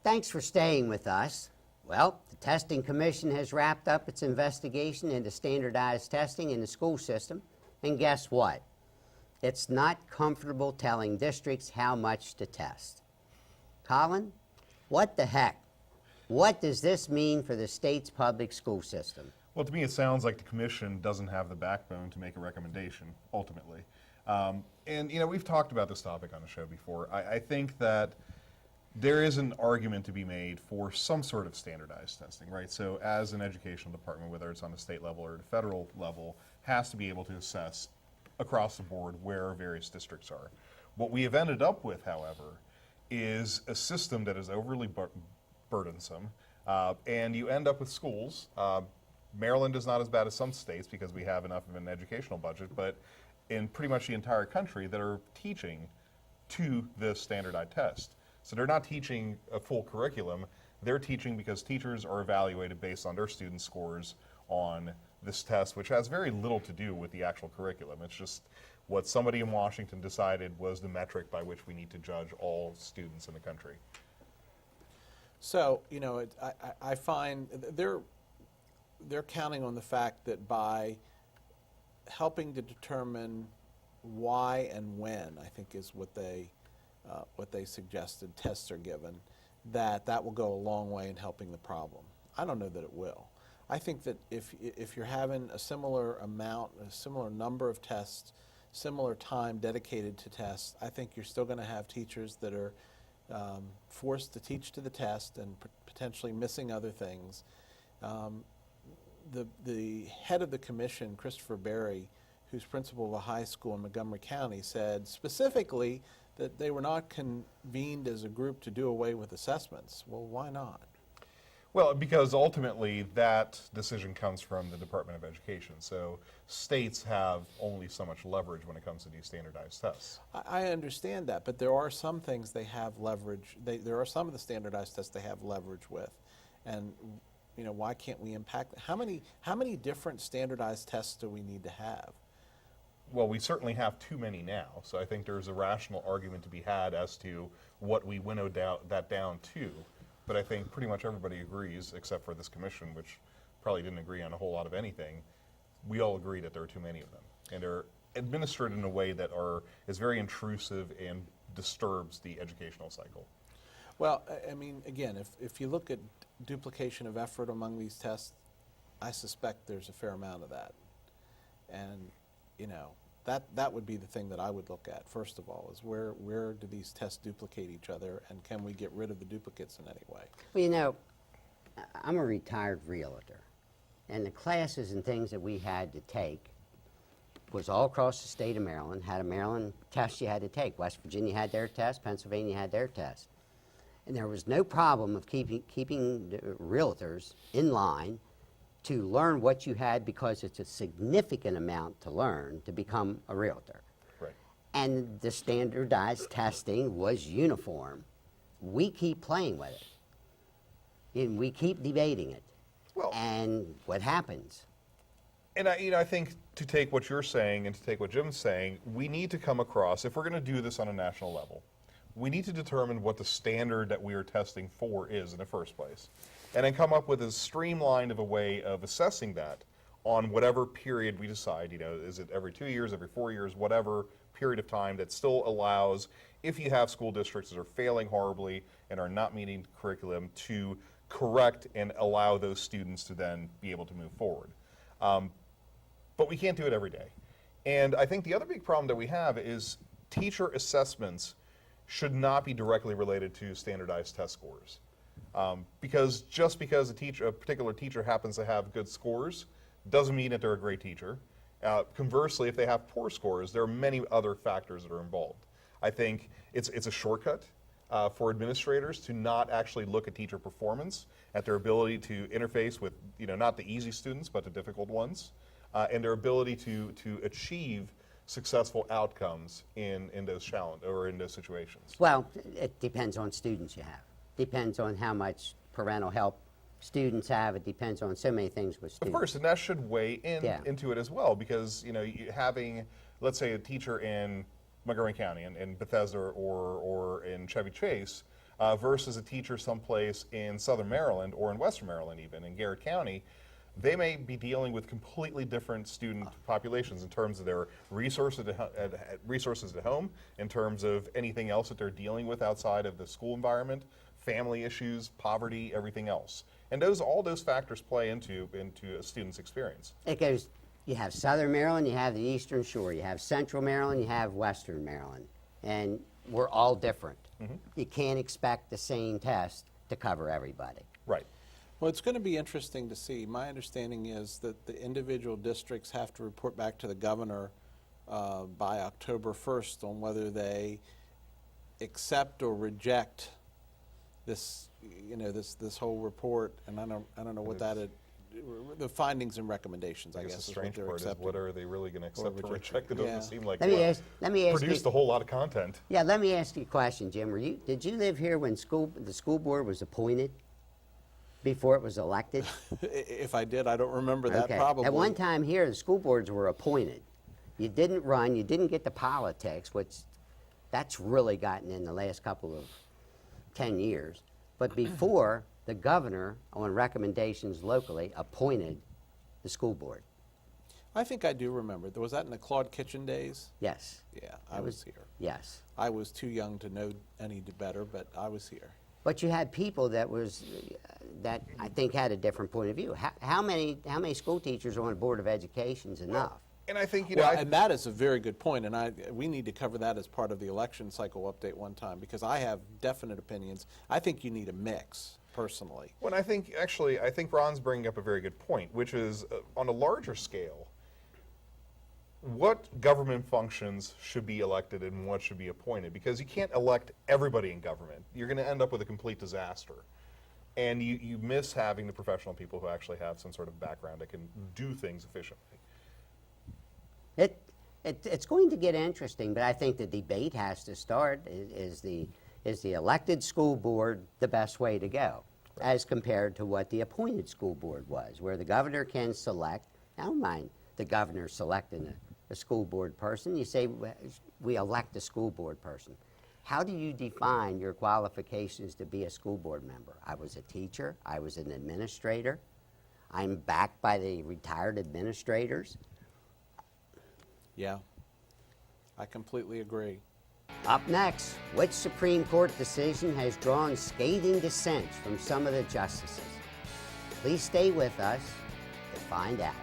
Thanks for staying with us. Well, the Testing Commission has wrapped up its investigation into standardized testing in the school system, and guess what? It's not comfortable telling districts how much to test. Colin, what the heck? What does this mean for the state's public school system? Well, to me, it sounds like the commission doesn't have the backbone to make a recommendation, ultimately. And, we've talked about this topic on the show before. I think that there is an argument to be made for some sort of standardized testing, right? So as an educational department, whether it's on the state level or the federal level, has to be able to assess across the board where various districts are. What we have ended up with, however, is a system that is overly burdensome, and you end up with schools. Maryland is not as bad as some states because we have enough of an educational budget, but in pretty much the entire country that are teaching to this standardized test. So they're not teaching a full curriculum, they're teaching because teachers are evaluated based on their student scores on this test, which has very little to do with the actual curriculum. It's just what somebody in Washington decided was the metric by which we need to judge all students in the country. So, I find they're counting on the fact that by helping to determine why and when, I think is what they suggested tests are given, that will go a long way in helping the problem. I don't know that it will. I think that if you're having a similar amount, a similar number of tests, similar time dedicated to tests, I think you're still going to have teachers that are forced to teach to the test and potentially missing other things. The head of the commission, Christopher Berry, who's principal of a high school in Montgomery County, said specifically that they were not convened as a group to do away with assessments. Well, why not? Well, because ultimately that decision comes from the Department of Education. So states have only so much leverage when it comes to these standardized tests. I understand that, but there are some things they have leverage. There are some of the standardized tests they have leverage with, and why can't we impact? How many different standardized tests do we need to have? Well, we certainly have too many now. So I think there's a rational argument to be had as to what we winnowed that down to. But I think pretty much everybody agrees, except for this commission, which probably didn't agree on a whole lot of anything. We all agree that there are too many of them, and they're administered in a way that is very intrusive and disturbs the educational cycle. Well, I mean, again, if you look at duplication of effort among these tests, I suspect there's a fair amount of that, and that would be the thing that I would look at first of all, is where do these tests duplicate each other, and can we get rid of the duplicates in any way? Well, I'm a retired realtor, and the classes and things that we had to take was all across the state of Maryland, had a Maryland test you had to take. West Virginia had their test, Pennsylvania had their test. And there was no problem of keeping the realtors in line to learn what you had, because it's a significant amount to learn to become a realtor. Right. And the standardized testing was uniform. We keep playing with it, and we keep debating it. Well, and what happens? And I think to take what you're saying and to take what Jim's saying, we need to come across, if we're going to do this on a national level, we need to determine what the standard that we are testing for is in the first place, and then come up with as streamlined of a way of assessing that on whatever period we decide. Is it every 2 years, every 4 years, whatever period of time that still allows, if you have school districts that are failing horribly and are not meeting curriculum, to correct and allow those students to then be able to move forward. But we can't do it every day. And I think the other big problem that we have is teacher assessments should not be directly related to standardized test scores. Because just because a particular teacher happens to have good scores doesn't mean that they're a great teacher. Conversely, if they have poor scores, there are many other factors that are involved. I think it's a shortcut for administrators to not actually look at teacher performance, at their ability to interface with not the easy students but the difficult ones, and their ability to achieve successful outcomes in those challenges or in those situations. Well, it depends on students you have. Depends on how much parental help students have. It depends on so many things with students. Of course, and that should weigh into it as well, because having, let's say, a teacher in Montgomery County, in Bethesda or in Chevy Chase, versus a teacher someplace in Southern Maryland or in Western Maryland, even in Garrett County. They may be dealing with completely different student populations in terms of their resources at home, in terms of anything else that they're dealing with outside of the school environment, family issues, poverty, everything else. And all those factors play into a student's experience. It goes, you have Southern Maryland, you have the Eastern Shore, you have Central Maryland, you have Western Maryland, and we're all different. You can't expect the same test to cover everybody. Right. Well, it's going to be interesting to see. My understanding is that the individual districts have to report back to the governor by October 1st on whether they accept or reject this, this whole report. And I don't know what that is. The findings and recommendations, I guess, The is what strange they're part is, accepting. what are they really going to accept or reject. reject? It doesn't Yeah. seem like Let me ask produced you, a whole lot of content. yeah, let me ask you a question, Jim. Did you live here when the school board was appointed before it was elected? If I did, I don't remember that Okay. probably. At one time here, the school boards were appointed. You didn't run, you didn't get the politics, which that's really gotten in the last couple of 10 years. But before, the governor, on recommendations locally, appointed the school board. I think I do remember. Was that in the Claude Kitchen days? Yes. Yeah, I was here. Yes. I was too young to know any better, but I was here. But you had people that I think had a different point of view. How many school teachers on a board of education is enough? And I think, Well, and that is a very good point, and we need to cover that as part of the election cycle update one time, because I have definite opinions. I think you need a mix, personally. Well, I think Ron's bringing up a very good point, which is on a larger scale, what government functions should be elected and what should be appointed? Because you can't elect everybody in government. You're going to end up with a complete disaster. And you miss having the professional people who actually have some sort of background that can do things efficiently. It's going to get interesting, but I think the debate has to start. Is the elected school board the best way to go, as compared to what the appointed school board was, where the governor can select? I don't mind the governor selecting a school board person. You say we elect a school board person. How do you define your qualifications to be a school board member? I was a teacher. I was an administrator. I'm backed by the retired administrators. Yeah, I completely agree. Up next, which Supreme Court decision has drawn scathing dissents from some of the justices? Please stay with us to find out.